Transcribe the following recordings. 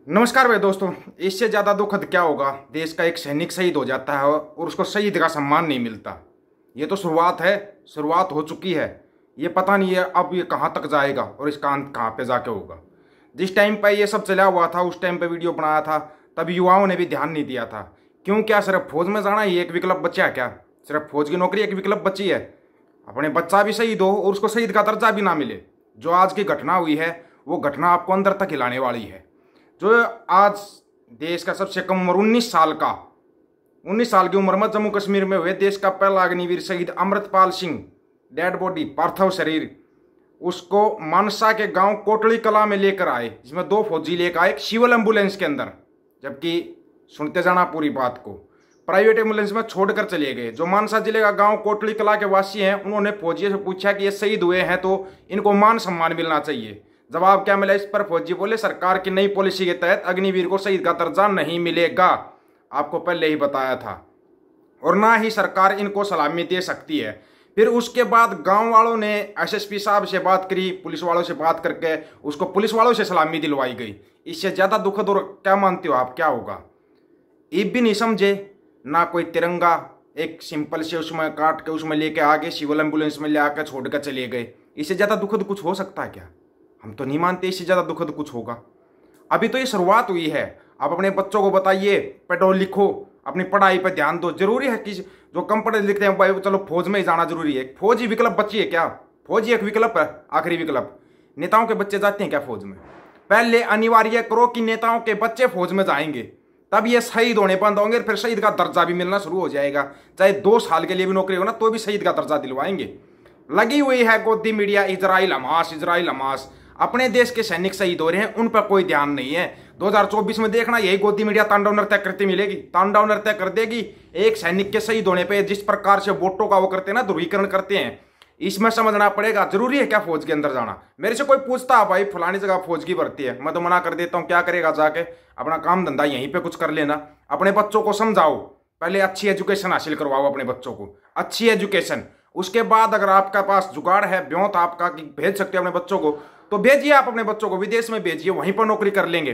नमस्कार भाई दोस्तों। इससे ज़्यादा दुखद क्या होगा, देश का एक सैनिक शहीद हो जाता है और उसको शहीद का सम्मान नहीं मिलता। ये तो शुरुआत है, शुरुआत हो चुकी है। ये पता नहीं है अब ये कहाँ तक जाएगा और इसका अंत कहाँ पे जाके होगा। जिस टाइम पे ये सब चला हुआ था उस टाइम पे वीडियो बनाया था, तब युवाओं ने भी ध्यान नहीं दिया था। क्यों, क्या सिर्फ फौज में जाना ही एक विकल्प बचा? क्या सिर्फ फौज की नौकरी एक विकल्प बची है? अपने बच्चा भी शहीद हो और उसको शहीद का दर्जा भी ना मिले। जो आज की घटना हुई है वो घटना आपको अंदर तक हिलाने वाली है। जो आज देश का सबसे कम उम्र 19 साल की उम्र में जम्मू कश्मीर में हुए देश का पहला अग्निवीर शहीद अमृतपाल सिंह डेड बॉडी पार्थिव शरीर उसको मानसा के गांव कोटली कला में लेकर आए, जिसमें 2 फौजी लेकर आए सिविल एम्बुलेंस के अंदर। जबकि सुनते जाना पूरी बात को, प्राइवेट एम्बुलेंस में छोड़कर चले गए। जो मानसा जिले का गांव कोटली कला के वासी हैं उन्होंने फौजियों से पूछा कि ये शहीद हुए हैं तो इनको मान सम्मान मिलना चाहिए। जवाब क्या मिला इस पर? फौजी बोले सरकार की नई पॉलिसी के तहत अग्निवीर को शहीद का दर्जा नहीं मिलेगा। आपको पहले ही बताया था। और ना ही सरकार इनको सलामी दे सकती है। फिर उसके बाद गांव वालों ने एसएसपी साहब से बात करी, पुलिस वालों से बात करके उसको पुलिस वालों से सलामी दिलवाई गई। इससे ज्यादा दुखद और क्या मानते हो आप क्या होगा? ये भी नहीं समझे ना कोई तिरंगा, एक सिंपल से उसमें काट के उसमें लेके आगे सिविल एम्बुलेंस में ले आकर छोड़ कर चले गए। इससे ज्यादा दुखद कुछ हो सकता है क्या? हम तो नहीं मानते इससे ज्यादा दुखद कुछ होगा। अभी तो ये शुरुआत हुई है। आप अपने बच्चों को बताइए, पढ़ो लिखो, अपनी पढ़ाई पर ध्यान दो। जरूरी है कि जो कम पढ़े लिखते हैं भाई चलो फौज में ही जाना जरूरी है। फौज ही विकल्प बची है क्या? फौज ही एक विकल्प है, आखिरी विकल्प। नेताओं के बच्चे जाते हैं क्या फौज में? पहले अनिवार्य करो कि नेताओं के बच्चे फौज में जाएंगे, तब ये शहीद होने बंद होंगे। फिर शहीद का दर्जा भी मिलना शुरू हो जाएगा। चाहे 2 साल के लिए भी नौकरी हो ना तो भी शहीद का दर्जा दिलवाएंगे। लगी हुई है गोदी media Israel Hamas, Israel Hamas. अपने देश के सैनिक शहीद हो रहे हैं, उन पर कोई ध्यान नहीं है। 2024 में देखना यही गोदी मीडिया तांडव नृत्य करती मिलेगी, तांडव नृत्य कर देगी एक सैनिक के शहीद होने पे। जिस प्रकार से वोटों का वो करते हैं ना, ध्रुवीकरण करते हैं, इसमें समझना पड़ेगा। जरूरी है क्या फौज के अंदर जाना? मेरे से कोई पूछता है भाई फलानी जगह फौज की भर्ती है, मैं तो मना कर देता हूँ। क्या करेगा जाके? अपना काम धंधा यहीं पे कुछ कर लेना। अपने बच्चों को समझाओ, पहले अच्छी एजुकेशन हासिल करवाओ अपने बच्चों को, अच्छी एजुकेशन। उसके बाद अगर आपका पास जुगाड़ है ब्योंत आपका कि भेज सकते हो अपने बच्चों को, तो भेजिए। आप अपने बच्चों को विदेश में भेजिए, वहीं पर नौकरी कर लेंगे।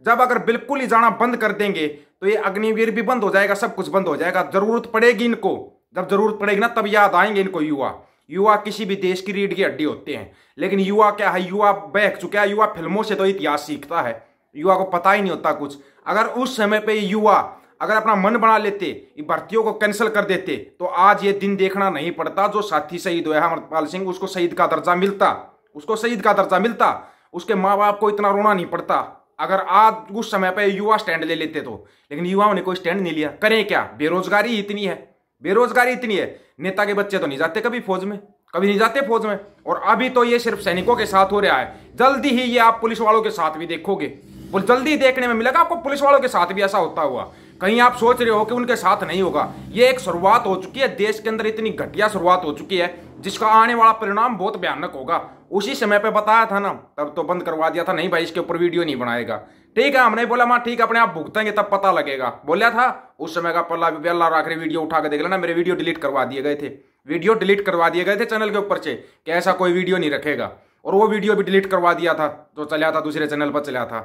जब अगर बिल्कुल ही जाना बंद कर देंगे तो ये अग्निवीर भी बंद हो जाएगा, सब कुछ बंद हो जाएगा। जरूरत पड़ेगी इनको, जब जरूरत पड़ेगी ना तब याद आएंगे इनको युवा। युवा किसी भी देश की रीढ़ की हड्डी होते हैं, लेकिन युवा क्या है? युवा बहक चुका है। युवा फिल्मों से तो इतिहास सीखता है, युवा को पता ही नहीं होता कुछ। अगर उस समय पे युवा अगर अपना मन बना लेते, भर्तियों को कैंसिल कर देते, तो आज ये दिन देखना नहीं पड़ता। जो साथी शहीद हुआ है अमृतपाल सिंह, उसको शहीद का दर्जा मिलता, उसको शहीद का दर्जा मिलता। उसके माँ बाप को इतना रोना नहीं पड़ता अगर आज उस समय पे युवा स्टैंड ले लेते तो। लेकिन युवाओं ने कोई स्टैंड नहीं लिया। करें क्या? बेरोजगारी इतनी है, बेरोजगारी इतनी है। नेता के बच्चे तो नहीं जाते कभी फौज में, कभी नहीं जाते फौज में। और अभी तो ये सिर्फ सैनिकों के साथ हो रहा है, जल्दी ही ये आप पुलिस वालों के साथ भी देखोगे। जल्दी देखने में मिलेगा आपको पुलिस वालों के साथ भी ऐसा होता हुआ। कहीं आप सोच रहे हो कि उनके साथ नहीं होगा? ये एक शुरुआत हो चुकी है, देश के अंदर इतनी घटिया शुरुआत हो चुकी है जिसका आने वाला परिणाम बहुत भयानक होगा। उसी समय पे बताया था ना, तब तो बंद करवा दिया था। नहीं भाई इसके ऊपर वीडियो नहीं बनाएगा। ठीक है, हमने बोला मां ठीक है अपने आप भुगतेंगे तब पता लगेगा, बोला था उस समय का। पल्ला आखिरी वीडियो उठा के देख लेना, मेरे वीडियो डिलीट करवा दिए गए थे, वीडियो डिलीट करवा दिए गए थे चैनल के ऊपर से कि ऐसा कोई वीडियो नहीं रखेगा। और वो वीडियो भी डिलीट करवा दिया था जो चला था, दूसरे चैनल पर चला था।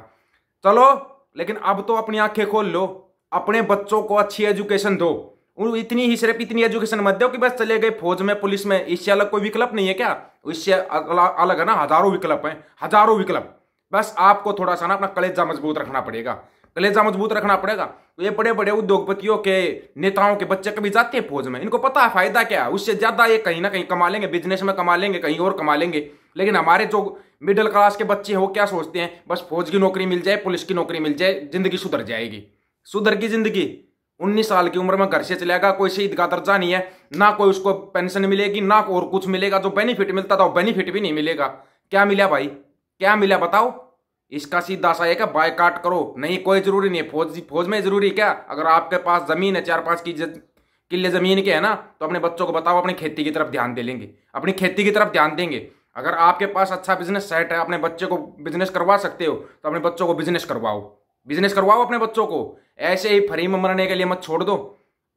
चलो, लेकिन अब तो अपनी आंखें खोल लो, अपने बच्चों को अच्छी एजुकेशन दो। इतनी ही सिर्फ इतनी एजुकेशन मत दो कि बस चले गए फौज में पुलिस में। इससे अलग कोई विकल्प नहीं है क्या? इससे अलग है ना, हजारों विकल्प हैं, हजारों विकल्प। बस आपको थोड़ा सा ना अपना कलेजा मजबूत रखना पड़ेगा, कलेजा मजबूत रखना पड़ेगा। तो ये बड़े बड़े उद्योगपतियों के नेताओं के बच्चे कभी जाते हैं फौज में? इनको पता है फायदा क्या है। उससे ज्यादा ये कहीं ना कहीं कमा लेंगे, बिजनेस में कमा लेंगे, कहीं और कमा लेंगे। लेकिन हमारे जो मिडिल क्लास के बच्चे हैं वो क्या सोचते हैं? बस फौज की नौकरी मिल जाए, पुलिस की नौकरी मिल जाए, जिंदगी सुधर जाएगी। सुधर की जिंदगी? 19 साल की उम्र में घर से चलेगा, कोई शहीद का दर्जा नहीं है, ना कोई उसको पेंशन मिलेगी, ना और कुछ मिलेगा। जो बेनिफिट मिलता था वो बेनिफिट भी नहीं मिलेगा। क्या मिला भाई, क्या मिला बताओ? इसका सीधा सा है कि बायकाट करो। नहीं, कोई जरूरी नहीं है फौज में जरूरी क्या? अगर आपके पास जमीन है 4-5 किले जमीन के है ना, तो अपने बच्चों को बताओ अपनी खेती की तरफ ध्यान दे लेंगे, अपनी खेती की तरफ ध्यान देंगे। अगर आपके पास अच्छा बिजनेस सेट है, अपने बच्चे को बिजनेस करवा सकते हो, तो अपने बच्चों को बिजनेस करवाओ, बिजनेस करवाओ अपने बच्चों को। ऐसे ही फ्री में मरने के लिए मत छोड़ दो।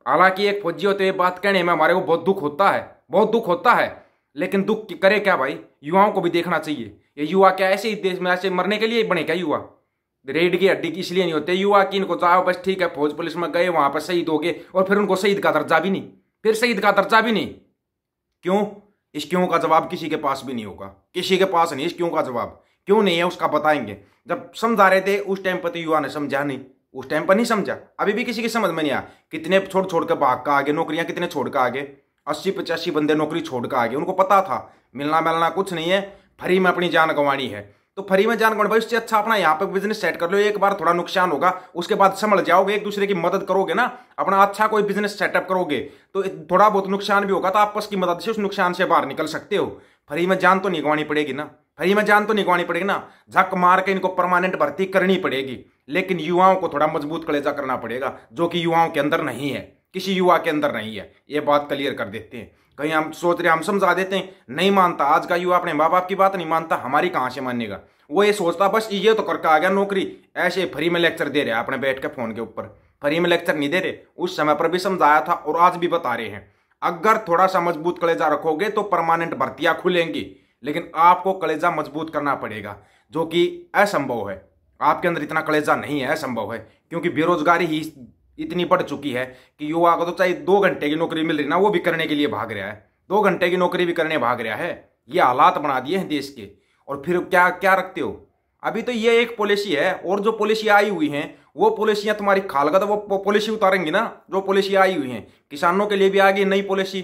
हालांकि एक फौजी होते हुए बात कहने में हमारे को बहुत दुख होता है, बहुत दुख होता है। लेकिन दुख करे क्या भाई? युवाओं को भी देखना चाहिए। ये युवा क्या ऐसे ही देश में ऐसे मरने के लिए बने क्या युवा? रेड की हड्डी की इसलिए नहीं होते युवा की, इनको जाओ बस ठीक है फौज पुलिस में गए वहां पर शहीद हो गए और फिर उनको शहीद का दर्जा भी नहीं, फिर शहीद का दर्जा भी नहीं। क्यों? इस क्यों का जवाब किसी के पास भी नहीं होगा, किसी के पास नहीं इस क्यों का जवाब। क्यों नहीं है उसका बताएंगे। जब समझा रहे थे उस टाइम पर तो युवा ने समझा नहीं, उस टाइम पर नहीं समझा, अभी भी किसी की समझ में नहीं आया। कितने छोड़ छोड़ कर भाग का आगे, नौकरियां कितने छोड़ कर आगे, 80-85 बंदे नौकरी छोड़ कर आगे। उनको पता था मिलना मिलना कुछ नहीं है, फ्री में अपनी जान गंवानी है। तो फ्री में जान गंवानी भाई, उससे अच्छा अपना यहाँ पे बिजनेस सेट कर लो। एक बार थोड़ा नुकसान होगा उसके बाद संभल जाओगे, एक दूसरे की मदद करोगे ना, अपना अच्छा कोई बिजनेस सेटअप करोगे तो थोड़ा बहुत नुकसान भी होगा तो आपस की मदद से उस नुकसान से बाहर निकल सकते हो। फ्री में जान तो नहीं गंवानी पड़ेगी ना, फ्री में जान तो नहीं गंवानी पड़ेगी ना। झक मार के इनको परमानेंट भर्ती करनी पड़ेगी, लेकिन युवाओं को थोड़ा मजबूत कलेजा करना पड़ेगा, जो कि युवाओं के अंदर नहीं है, किसी युवा के अंदर नहीं है। ये बात क्लियर कर देते हैं। कहीं हम सोच रहे हम समझा देते हैं, नहीं मानता। आज का युवा अपने माँ बाप की बात नहीं मानता, हमारी कहाँ से मानेगा। वो ये सोचता बस ये तो करके आ गया नौकरी, ऐसे फ्री में लेक्चर दे रहे हैं अपने बैठ के फोन के ऊपर। फ्री में लेक्चर नहीं दे रहे, उस समय पर भी समझाया था और आज भी बता रहे हैं। अगर थोड़ा सा मजबूत कलेजा रखोगे तो परमानेंट भर्तियां खुलेंगी, लेकिन आपको कलेजा मजबूत करना पड़ेगा, जो कि असंभव है। आपके अंदर इतना कलेजा नहीं है, असंभव है, क्योंकि बेरोजगारी ही इतनी बढ़ चुकी है कि युवा को तो चाहे 2 घंटे की नौकरी मिल रही ना, वो भी करने के लिए भाग रहा है। 2 घंटे की नौकरी भी करने भाग रहा है। ये हालात बना दिए हैं देश के। और फिर क्या क्या रखते हो? अभी तो ये एक पॉलिसी है, और जो पॉलिसी आई हुई हैं वो पॉलिसियां तुम्हारी खालगा, तो वो पॉलिसी उतारेंगी ना जो पॉलिसी आई हुई हैं। किसानों के लिए भी आ गई नई पॉलिसी,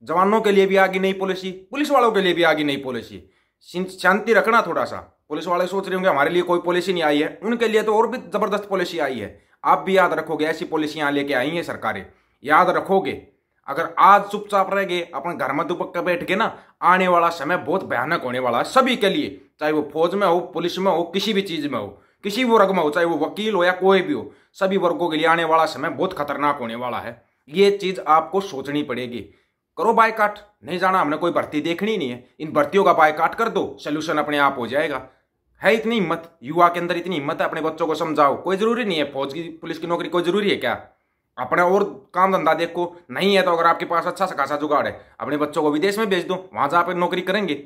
जवानों के लिए भी आ गई नई पॉलिसी, पुलिस वालों के लिए भी आ गई नई पॉलिसी। शांति रखना थोड़ा सा। पुलिस वाले सोच रहे होंगे हमारे लिए कोई पॉलिसी नहीं आई है, उनके लिए तो और भी जबरदस्त पॉलिसी आई है। आप भी याद रखोगे, ऐसी पॉलिसियां लेके आई हैं सरकारें, याद रखोगे। अगर आज चुपचाप रह गए अपने घर में दुपक कर बैठ के ना, आने वाला समय बहुत भयानक होने वाला है सभी के लिए, चाहे वो फौज में हो, पुलिस में हो, किसी भी चीज में हो, किसी भी वर्ग में हो, चाहे वो वकील हो या कोई भी हो, सभी वर्गों के लिए आने वाला समय बहुत खतरनाक होने वाला है। ये चीज आपको सोचनी पड़ेगी। करो बायकाट, नहीं जाना हमने, कोई भर्ती देखनी नहीं है, इन भर्तियों का बायकाट कर दो, सोल्यूशन अपने आप हो जाएगा। है इतनी हिम्मत युवा के अंदर, इतनी हिम्मत है, अपने बच्चों को समझाओ। कोई जरूरी नहीं है फौज की पुलिस की नौकरी, कोई जरूरी है क्या? अपना और काम धंधा देखो। नहीं है तो अगर आपके पास अच्छा सा खासा जुगाड़ है, अपने बच्चों को विदेश में भेज दो, वहां जाकर नौकरी करेंगे,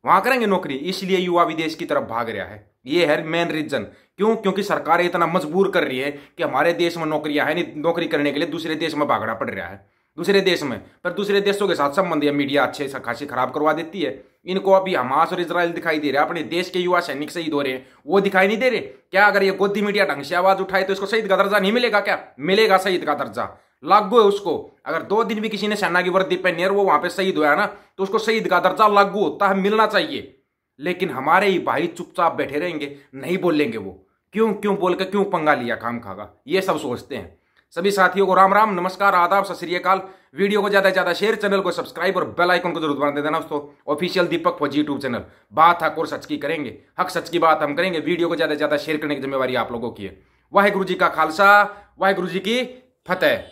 वहां करेंगे नौकरी। इसलिए युवा विदेश की तरफ भाग रहा है। ये है मेन रीजन। क्यों? क्योंकि सरकार इतना मजबूर कर रही है कि हमारे देश में नौकरियां है नहीं, नौकरी करने के लिए दूसरे देश में भागना पड़ रहा है। दूसरे देश में, पर दूसरे देशों के साथ संबंध या मीडिया अच्छे खासी खराब करवा देती है। इनको अभी हमास और इजराइल दिखाई दे रहा है, अपने देश के युवा सैनिक शहीद हो रहे हैं, वो दिखाई नहीं दे रहे क्या? अगर ये गोदी मीडिया ढंग से आवाज उठाए तो इसको शहीद का दर्जा नहीं मिलेगा क्या? मिलेगा, शहीद का दर्जा लागू है उसको। अगर 2 दिन भी किसी ने सेना की वर्दी पहनी और वो वहां पे शहीद हुआ ना, तो उसको शहीद का दर्जा लागू होता है, मिलना चाहिए। लेकिन हमारे ही भाई चुपचाप बैठे रहेंगे, नहीं बोलेंगे वो। क्यों? क्यों बोल के क्यों पंगा लिया खाम खागा, ये सब सोचते हैं। सभी साथियों को राम राम, नमस्कार, आदाब, सत श्री अकाल। वीडियो को ज्यादा से ज्यादा शेयर, चैनल को सब्सक्राइब और बेल आइकन को जरूर दबा देना दोस्तों। ऑफिशियल दीपक फौजी यूट्यूब चैनल। बात हक और सच की करेंगे, हक सच की बात हम करेंगे। वीडियो को ज्यादा से ज्यादा शेयर करने की जिम्मेवारी आप लोगों की है। वाहिगुरु जी का खालसा, वाहिगुरु जी की फतेह।